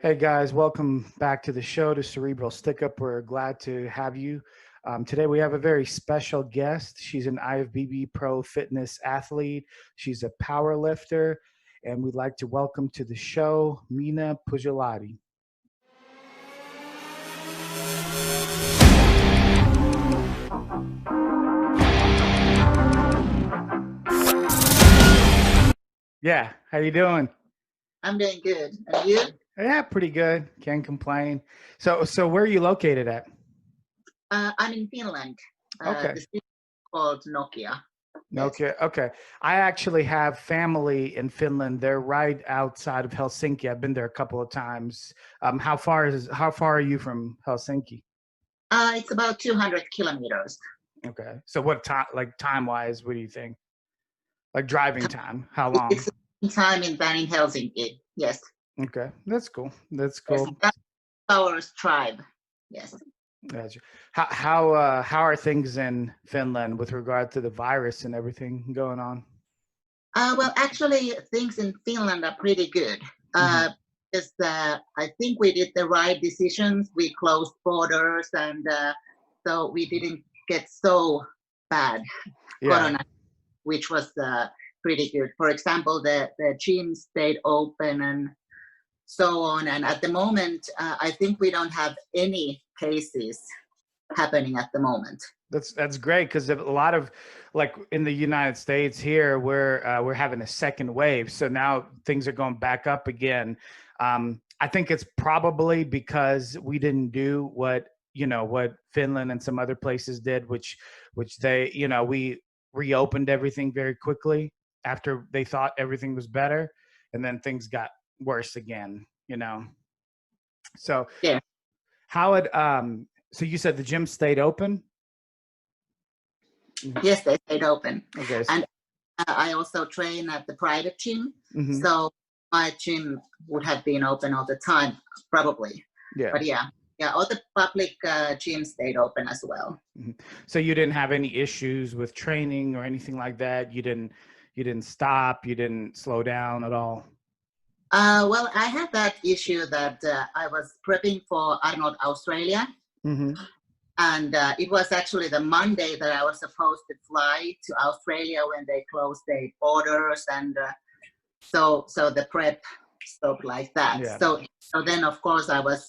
Hey guys, welcome back to the show, to Cerebral Stick Up. We're glad to have you. Today we have a very special guest. She's an IFBB Pro Fitness Athlete. She's a power lifter, and we'd like to welcome to the show Minna Pajulahti. Yeah, how you doing? I'm doing good. And you? Yeah, pretty good. Can't complain. So where are you located at? I'm in Finland. Okay. The city called Nokia. Yes. Okay. I actually have family in Finland. They're right outside of Helsinki. I've been there a couple of times. How far are you from Helsinki? It's about 200 kilometers. Okay. So what time, like time wise, what do you think? Like driving time? How long? It's the same time than in Helsinki. Yes. Okay. That's cool. That's Yes. cool. That's hours drive. Yes. Gotcha. How are things in Finland with regard to the virus and everything going on? Well, actually, things in Finland are pretty good. Mhm. Because I think we did the right decisions. We closed borders, and so we didn't get so bad Yeah. corona, which was pretty good. For example, the gym stayed open and so on. And at the moment, I think we don't have any cases happening at the moment. That's great because a lot of, like in the United States here, we're having a second wave, so now things are going back up again. I think it's probably because we didn't do what Finland and some other places did, which they we reopened everything very quickly after they thought everything was better, and then things got worse again. So Yeah. how it so you said the gym stayed open? Yes, they stayed open. Okay. And I also train at the private gym. Mm-hmm. So my gym would have been open all the time, probably. Yeah. But yeah, all the public gyms stayed open as well. Mm-hmm. So you didn't have any issues with training or anything like that? You didn't stop, you didn't slow down at all? Well, I had that issue that I was prepping for Arnold, Australia. Mm-hmm. And it was actually the Monday that I was supposed to fly to Australia when they closed their borders, and so the prep stopped like that. Yeah. So then, of course, I was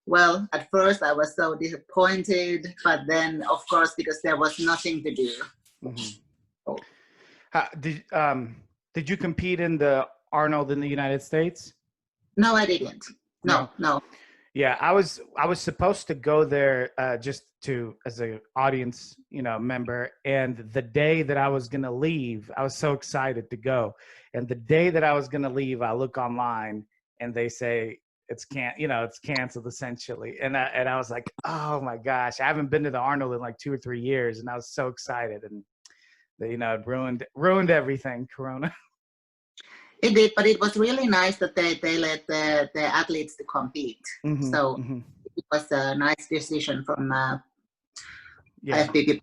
well. At first, I was so disappointed, but then, of course, because there was nothing to do. Mm-hmm. Did you compete in the Arnold in the United States? No, I didn't. No. Yeah, I was supposed to go there just to as a audience, member. And the day that I was gonna leave, I was so excited to go. And the day that I was gonna leave, I look online and they say it's canceled essentially. And I was like, oh my gosh, I haven't been to the Arnold in like 2 or 3 years, and I was so excited. And it ruined everything, Corona. It did, but it was really nice that they let the athletes to compete. Mm-hmm, so mm-hmm. It was a nice decision from Yeah. IFBB.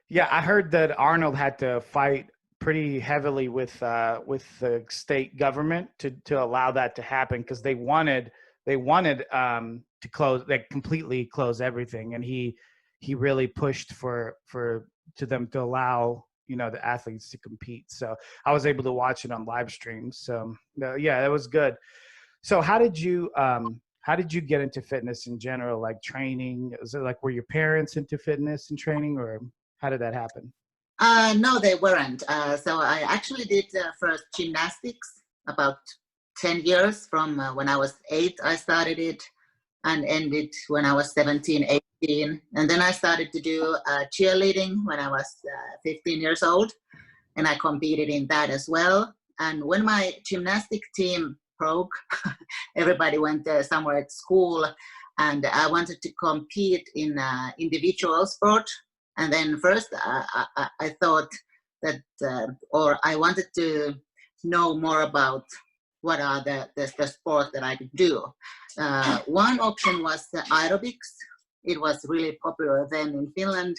Yeah, I heard that Arnold had to fight pretty heavily with the state government to allow that to happen, because they wanted to close, like completely close everything, and he really pushed for to them to allow the athletes to compete. So I was able to watch it on live streams. So yeah, that was good. So how did you get into fitness in general, like training? Is it like, were your parents into fitness and training, or how did that happen? No, they weren't. So I actually did first gymnastics about 10 years. From when I was 8, I started it, and ended when I was 17, 18. And then I started to do cheerleading when I was 15 years old, and I competed in that as well. And when my gymnastic team broke, everybody went somewhere at school, and I wanted to compete in individual sport. And then first I thought that, or I wanted to know more about what are the sports that I could do. One option was aerobics. It was really popular then in Finland.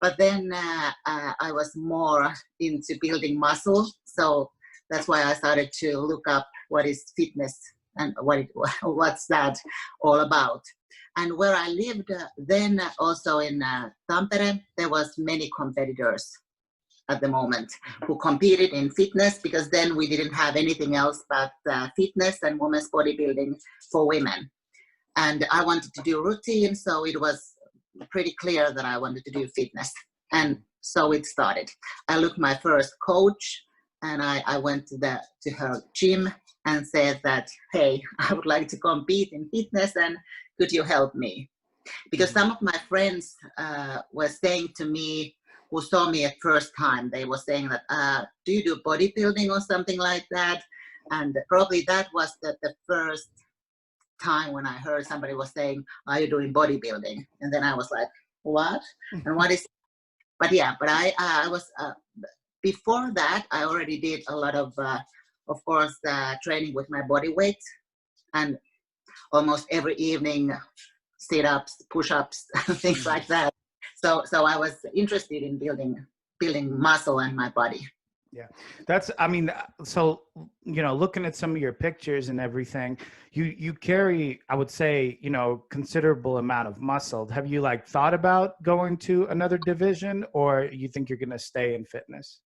But then I was more into building muscle. So that's why I started to look up what is fitness and what's that all about. And where I lived then, also in Tampere, there was many competitors at the moment who competed in fitness, because then we didn't have anything else but fitness and women's bodybuilding for women. And I wanted to do routine, so it was pretty clear that I wanted to do fitness. And so it started. I looked my first coach, and I went to her gym and said that, hey, I would like to compete in fitness, and could you help me? Because some of my friends were saying to me, who saw me at first time, they were saying that, do you do bodybuilding or something like that? And probably that was the first time when I heard somebody was saying, are you doing bodybuilding? And then I was like, what? And what is, but yeah, but I was, before that, I already did a lot of course, training with my body weight, and almost every evening, sit-ups, push-ups, things like that. So I was interested in building muscle in my body. Yeah, that's, I mean, so, you know, looking at some of your pictures and everything, you carry, I would say, you know, considerable amount of muscle. Have you like thought about going to another division, or you think you're going to stay in fitness?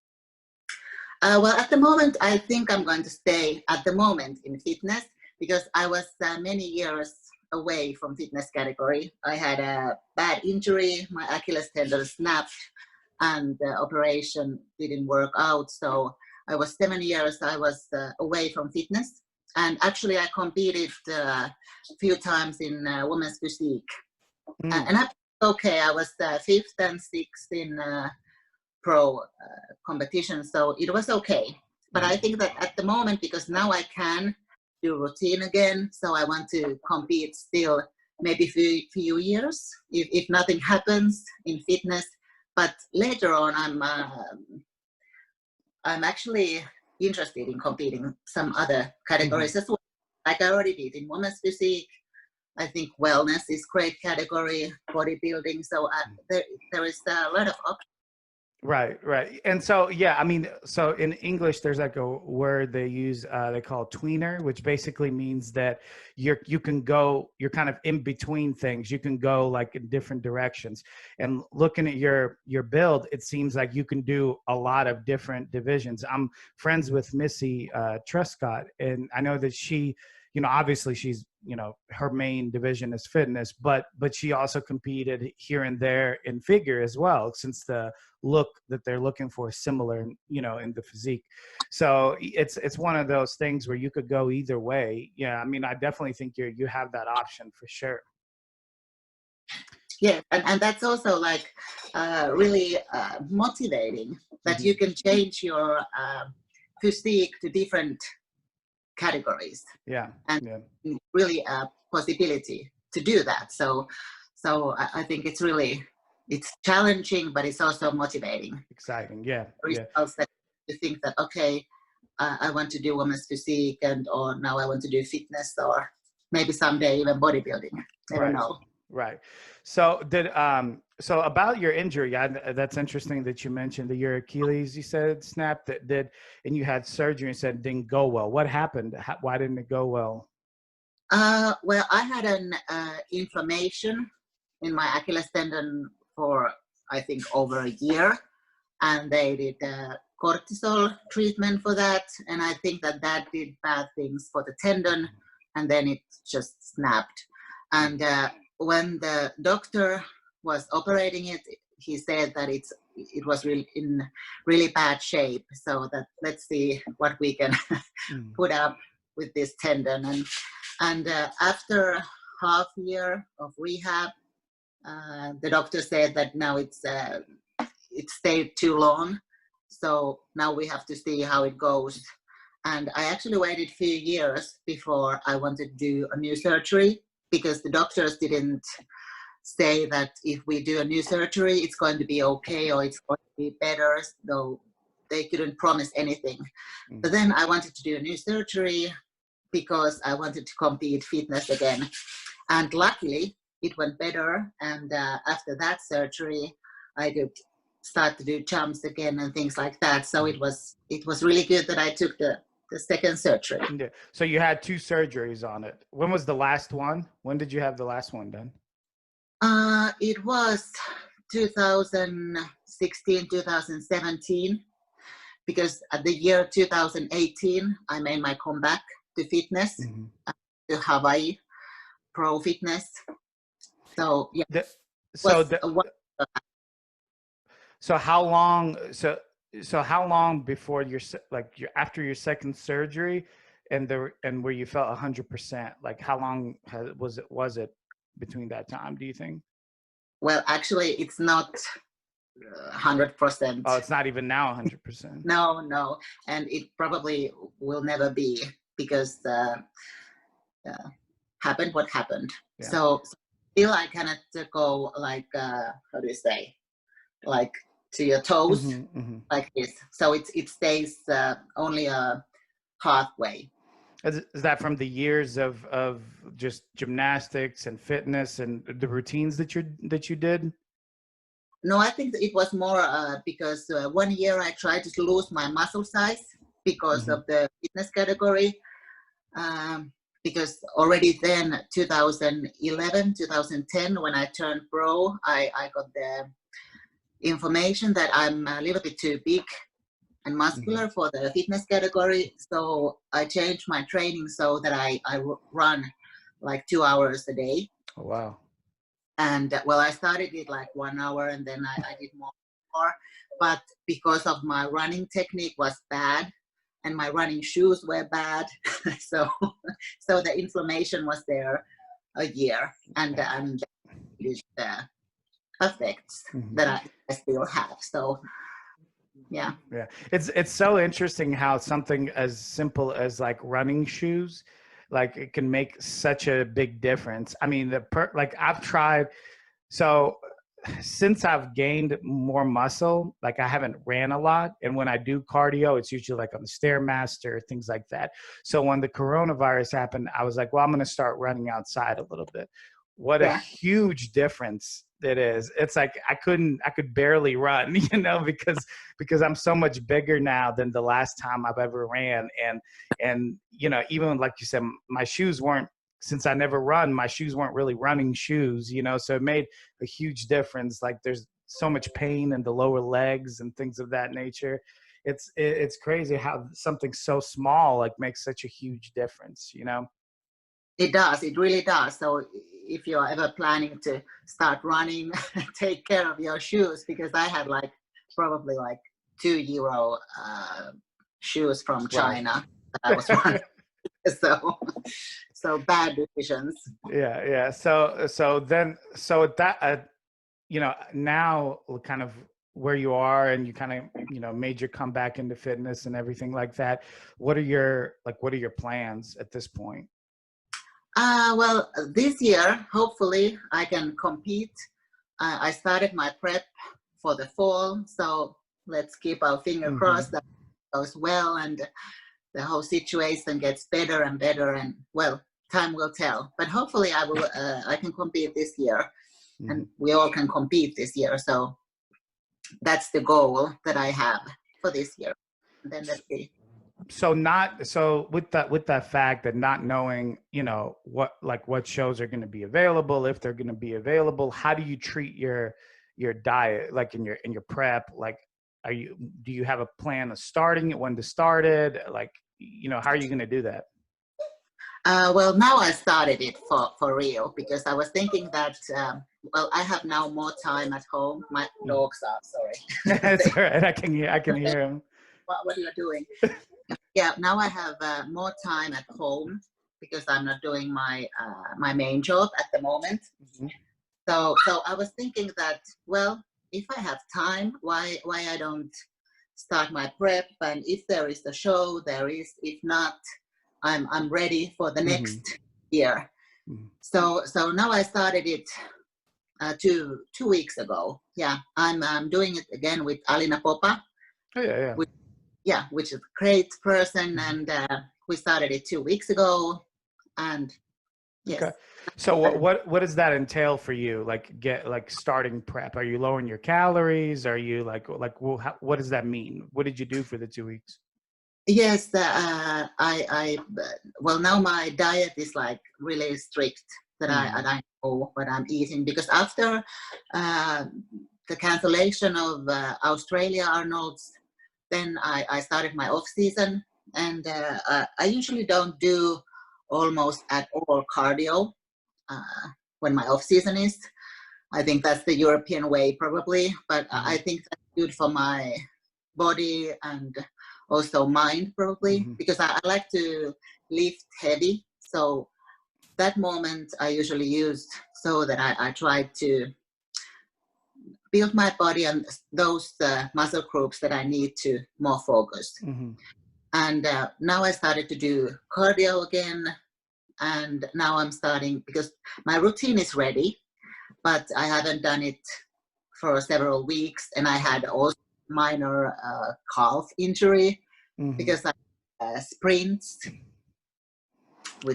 Well, at the moment, I think I'm going to stay at the moment in fitness, because I was many years away from fitness category. I had a bad injury, my Achilles tendon snapped, and the operation didn't work out. So I was 7 years, I was away from fitness. And actually I competed a few times in women's physique. And I okay, I was 5th and 6th in pro competition, so it was okay. But I think that at the moment, because now I can do routine again, so I want to compete still maybe few years, if nothing happens in fitness. But later on, I'm actually interested in competing some other categories as well, like I already did in women's physique. I think wellness is great category, bodybuilding. So there is a lot of options. Right, right. And so, yeah, I mean, so in English, there's like a word they use, they call it tweener, which basically means that you're kind of in between things. You can go like in different directions. And looking at your build, it seems like you can do a lot of different divisions. I'm friends with Missy Truscott, and I know that she, you know, obviously she's, you know, her main division is fitness, but she also competed here and there in figure as well, since the look that they're looking for is similar, you know, in the physique. So it's one of those things where you could go either way. Yeah, I mean, I definitely think you have that option for sure. Yeah, and that's also like really motivating that you can change your physique to different categories. Yeah, and really a possibility to do that. So I think it's challenging, but it's also motivating. Exciting. Yeah. Results that you think that, okay, I want to do women's physique, or now I want to do fitness, or maybe someday even bodybuilding. Never know. Right. So so about your injury, that's interesting that you mentioned that your Achilles, you said, snapped, and you had surgery and said it didn't go well. What happened? Why didn't it go well? Well, I had an inflammation in my Achilles tendon for, I think, over a year, and they did cortisol treatment for that, and I think that did bad things for the tendon, and then it just snapped. And when the doctor was operating it, he said that it was really in really bad shape. So that let's see what we can put up with this tendon. And after half year of rehab, the doctor said that now it stayed too long. So now we have to see how it goes. And I actually waited a few years before I wanted to do a new surgery, because the doctors didn't say that if we do a new surgery, it's going to be okay or it's going to be better. So they couldn't promise anything. But then I wanted to do a new surgery because I wanted to compete fitness again. And luckily, it went better. And after that surgery, I could start to do jumps again and things like that. So it was really good that I took the the second surgery. Yeah. So you had 2 surgeries on it. When was the last one? When did you have the last one done? It was 2016, 2017, because at the year 2018, I made my comeback to fitness, to Hawaii Pro Fitness. So yeah. So how long? So how long before after your second surgery, and where you felt 100%? Like how long was it between that time? Do you think? Well, actually, it's not 100%. Oh, it's not even now 100%. No, and it probably will never be, because happened what happened. Yeah. So still I cannot go like how do you say, like to your toes, like this. So it stays only halfway. Is that from the years of just gymnastics and fitness and the routines that you did? No, I think it was more because 1 year I tried to lose my muscle size because of the fitness category. Because already then, 2011, 2010, when I turned pro, I got the information that I'm a little bit too big and muscular for the fitness category. So I changed my training so that I run like 2 hours a day. Oh, wow. And well, I started it like 1 hour, and then I did more. But because of my running technique was bad, and my running shoes were bad, so the inflammation was there a year, and the effects that I still have. So yeah. It's so interesting how something as simple as like running shoes, like it can make such a big difference. I mean, like I've tried, so since I've gained more muscle, like I haven't ran a lot. And when I do cardio, it's usually like on the Stairmaster, things like that. So when the coronavirus happened, I was like, well, I'm going to start running outside a little bit. What a huge difference it is. It's like I could barely run, because I'm so much bigger now than the last time I've ever ran. And even like you said, my shoes weren't, since I never run, my shoes weren't really running shoes, so it made a huge difference. Like there's so much pain in the lower legs and things of that nature. It's crazy how something so small like makes such a huge difference, It does. It really does. So if you're ever planning to start running, take care of your shoes, because I had like probably like €2 shoes from China that I was running. So bad decisions. Yeah. So that now kind of where you are, and you kind of made your comeback into fitness and everything like that. What are your plans at this point? Well, this year, hopefully I can compete. I started my prep for the fall, so let's keep our finger crossed that it goes well and the whole situation gets better and better, and well, time will tell. But hopefully I can compete this year, and we all can compete this year. So that's the goal that I have for this year. And then let's see. So with that fact that not knowing, what shows are going to be available, if they're going to be available, how do you treat your diet, like in your prep? Like, do you have a plan of starting it, when to start it? Like, how are you going to do that? Well, now I started it for real, because I was thinking that, well, I have now more time at home. My dogs are, sorry. That's all right. I can hear him. What are you doing? Yeah, now I have more time at home, because I'm not doing my my main job at the moment. So I was thinking that, well, if I have time, why I don't start my prep, and if there is a show, there is. If not, I'm ready for the next year. So now I started it 2 weeks ago. Yeah, I'm doing it again with Alina Popa. Oh yeah. Which is a great person, and we started it 2 weeks ago, and yes. Okay. So what does that entail for you? Like starting prep? Are you lowering your calories? Are you like what does that mean? What did you do for the 2 weeks? Yes, well, now my diet is like really strict, that I know what I'm eating, because after the cancellation of Australia Arnold's, then I started my off season, and I usually don't do almost at all cardio when my off season is. I think that's the European way probably, but I think that's good for my body and also mind probably, because I like to lift heavy. So that moment I usually used so that I tried to build my body and those muscle groups that I need to more focused. And now I started to do cardio again. And now I'm starting, because my routine is ready, but I haven't done it for several weeks. And I had also minor calf injury because I sprints.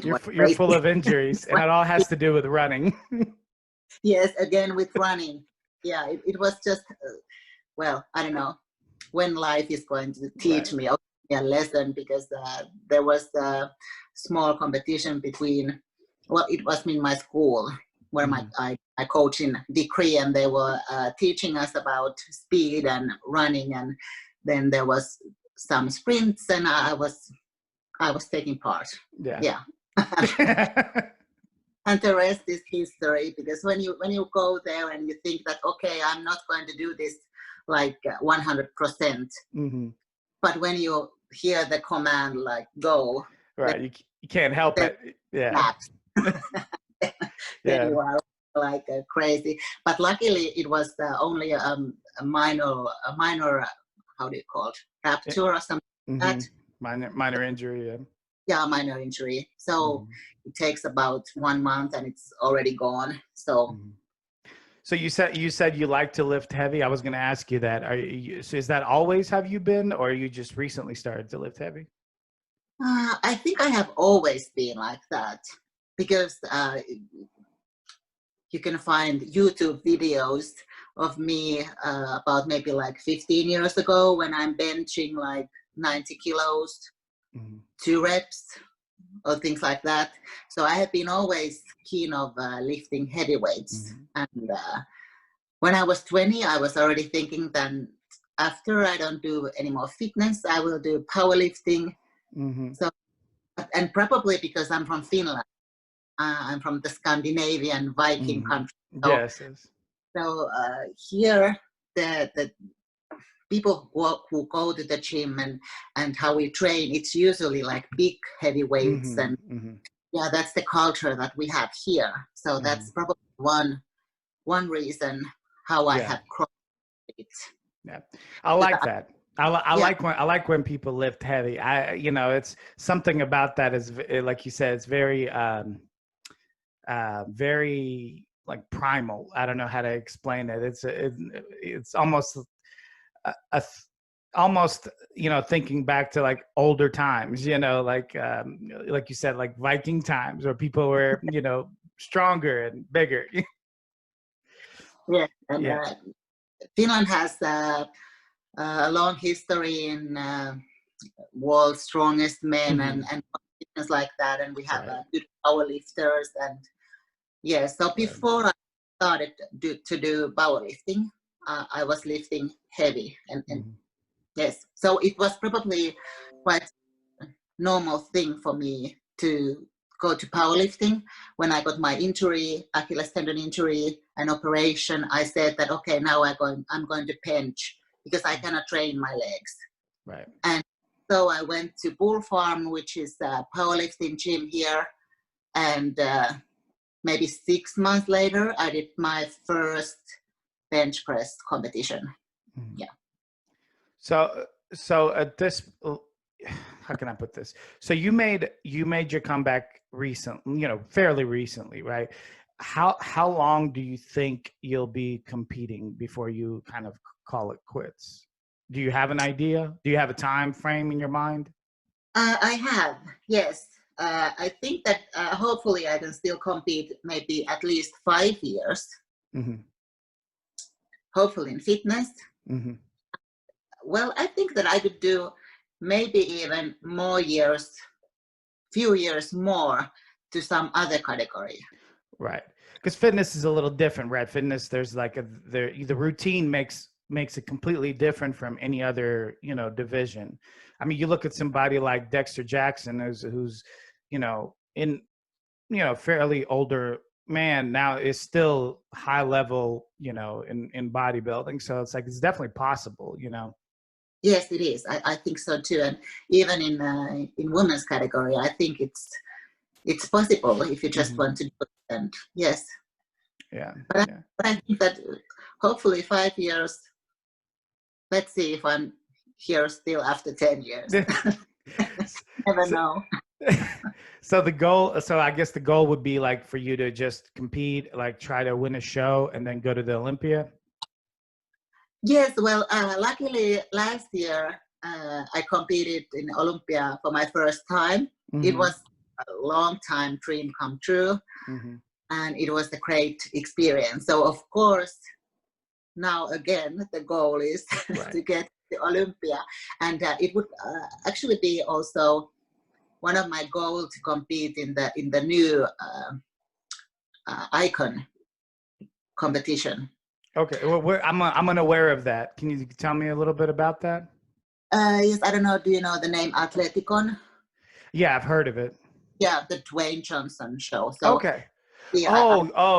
You're full of injuries, and it all has to do with running. Yes, again with running. Yeah, it was just, well, I don't know when life is going to teach me a lesson, because there was a small competition between, well, it was in my school where I coach in degree, and they were teaching us about speed and running, and then there was some sprints, and I was taking part. Yeah. And the rest is history, because when you go there and you think that, okay, I'm not going to do this like 100%, but when you hear the command like go, right, you can't help it. Yeah. Then you are like crazy. But luckily it was only a minor, how do you call it, fracture or something like that. Minor injury. Yeah, minor injury. So it takes about 1 month and it's already gone. So so you said you like to lift heavy. I was going to ask you that. So is that always have you been, or you just recently started to lift heavy? I think I have always been like that, because you can find YouTube videos of me about maybe like 15 years ago, when I'm benching like 90 kilos, 2 reps or things like that. So I have been always keen of lifting heavy weights. And when I was 20, I was already thinking that after I don't do any more fitness, I will do powerlifting. So, and probably because I'm from Finland, I'm from the Scandinavian Viking country. So, yes. So here, the people who go to the gym and how we train, it's usually like big heavy weights, and yeah, that's the culture that we have here. So that's probably one reason how I have crossed it. Yeah, I like that. I like when people lift heavy. It's something about that is, like you said, it's very very like primal. I don't know how to explain it. It's almost almost thinking back to like older times, like you said, like Viking times, where people were stronger and bigger. Yeah, and Finland has a long history in world's strongest men and things like that, and we have good powerlifters. And so before I started to do powerlifting, I was lifting heavy, and yes, so it was probably quite a normal thing for me to go to powerlifting. When I got my injury, Achilles tendon injury, an operation, I said that, okay, now I'm going to bench, because I cannot train my legs. Right. And so I went to Bull Farm, which is a powerlifting gym here, and maybe 6 months later, I did my first bench press competition. Yeah. So at this, how can I put this? So you made your comeback fairly recently, right? How long do you think you'll be competing before you kind of call it quits? Do you have an idea? Do you have a time frame in your mind? I have, yes. I think that hopefully I can still compete maybe at least 5 years. Hopefully in fitness. Well, I think that I could do maybe even more years, few years more to some other category. Right. Because fitness is a little different, right? Fitness, there's like the routine makes it completely different from any other, you know, division. I mean, you look at somebody like Dexter Jackson, who's, you know, fairly older man now, is still high level, you know, in bodybuilding. So it's like, it's definitely possible, you know. Yes, it is. I think so too. And even in women's category, I think it's possible if you just want to do it. And yes. Yeah. But I think that hopefully 5 years, let's see if I'm here still after 10 years. Never know. So I guess the goal would be like for you to just compete, like try to win a show and then go to the Olympia. Yes, well, luckily last year I competed in Olympia for my first time. Mm-hmm. It was a long time dream come true, and it was a great experience. So of course, now again the goal is to get to Olympia, and it would actually be also one of my goals to compete in the new icon competition. Okay, well, I'm unaware of that. Can you tell me a little bit about that? Yes, I don't know. Do you know the name Athleticon? Yeah, I've heard of it. Yeah, the Dwayne Johnson show. So, okay. Yeah,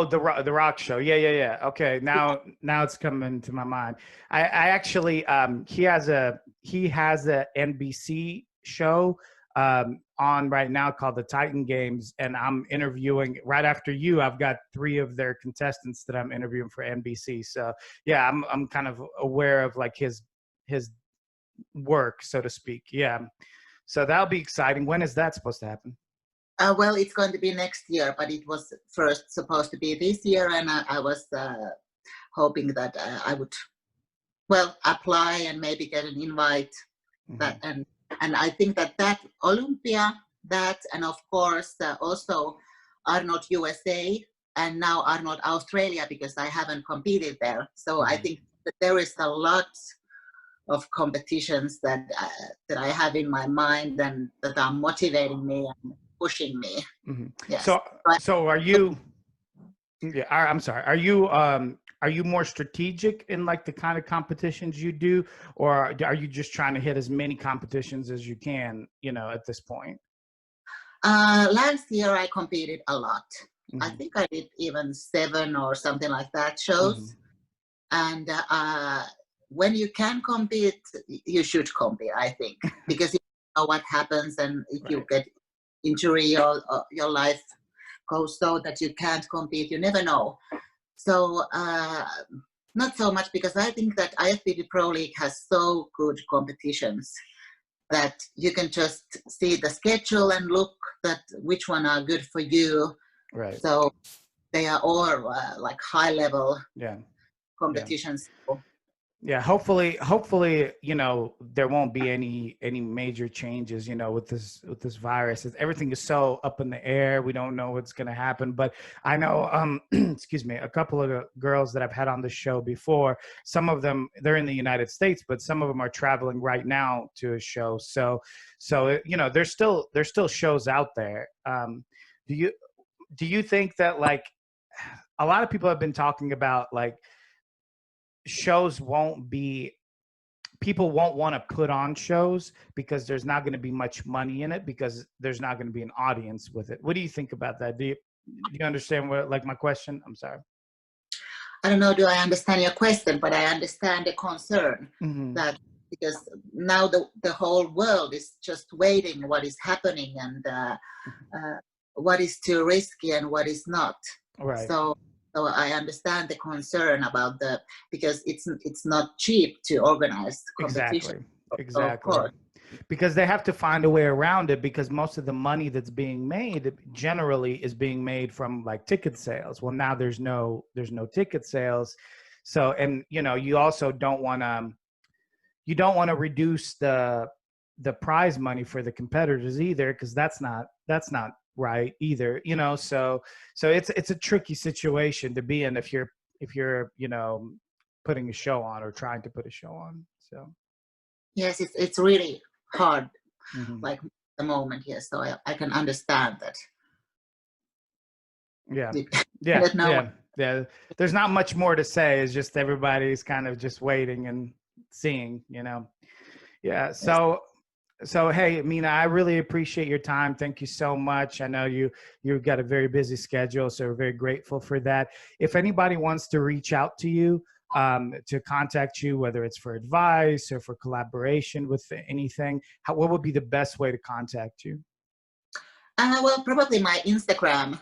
the Rock show. Yeah. Okay, now it's coming to my mind. I actually he has a NBC show on right now called the Titan Games, and I'm interviewing right after you. I've got 3 of their contestants that I'm interviewing for NBC. So yeah, I'm kind of aware of like his work, so to speak. Yeah, so that'll be exciting. When is that supposed to happen? Well, it's going to be next year, but it was first supposed to be this year, and I was hoping that I would, well, apply and maybe get an invite. That and I think that Olympia, and of course also Arnold USA, and now Arnold Australia, because I haven't competed there. So I think that there is a lot of competitions that I have in my mind and that are motivating me and pushing me. Yes. So are you? Yeah, I'm sorry. Are you more strategic in like the kind of competitions you do, or are you just trying to hit as many competitions as you can, you know, at this point? Last year I competed a lot. I think I did even 7 or something like that shows. And when you can compete, you should compete, I think, because you know what happens, and if you get injury or your life goes so that you can't compete, you never know. So not so much, because I think that IFBB Pro League has so good competitions that you can just see the schedule and look that which one are good for you. Right. So they are all like high level competitions. Yeah, hopefully, you know, there won't be any major changes, you know, with this virus. Everything is so up in the air. We don't know what's going to happen. But I know, excuse me, a couple of girls that I've had on the show before, some of them, they're in the United States, but some of them are traveling right now to a show. So you know, there's still shows out there. Do you think that, like, a lot of people have been talking about, like, people won't want to put on shows because there's not going to be much money in it, because there's not going to be an audience with it. What do you think about that? Do you understand like my question? I'm sorry. I don't know, do I understand your question, but I understand the concern that, because now the whole world is just waiting what is happening, and what is too risky and what is not. Right. So I understand the concern about because it's not cheap to organize competition. Exactly. Because they have to find a way around it, because most of the money that's being made generally is being made from like ticket sales. Well, now there's no ticket sales. So, and you know, you also don't want to reduce the prize money for the competitors either, because that's not right either, you know. So it's a tricky situation to be in if you're you know, putting a show on or trying to put a show on. So yes, it's really hard, Mm-hmm. like the moment here. So I can understand that. Yeah. You Yeah. don't know. Yeah. Yeah. There's not much more to say. It's just everybody's kind of just waiting and seeing, you know. Yeah. So hey, Minna, I really appreciate your time. Thank you so much. I know you've got a very busy schedule, so we're very grateful for that. If anybody wants to reach out to you, to contact you, whether it's for advice or for collaboration with anything, what would be the best way to contact you? Well, probably my Instagram,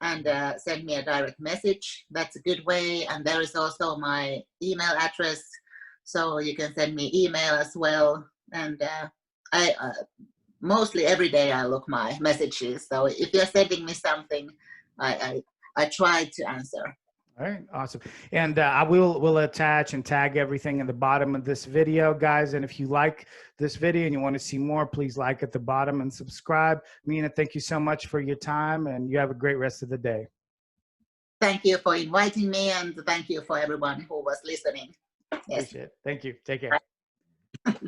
and send me a direct message. That's a good way. And there is also my email address, so you can send me email as well. And I mostly every day I look my messages. So if you're sending me something, I try to answer. All right, awesome. And I will attach and tag everything in the bottom of this video, guys. And if you like this video and you want to see more, please like at the bottom and subscribe. Minna, thank you so much for your time, and you have a great rest of the day. Thank you for inviting me, and thank you for everyone who was listening. Yes. Appreciate it. Thank you. Take care.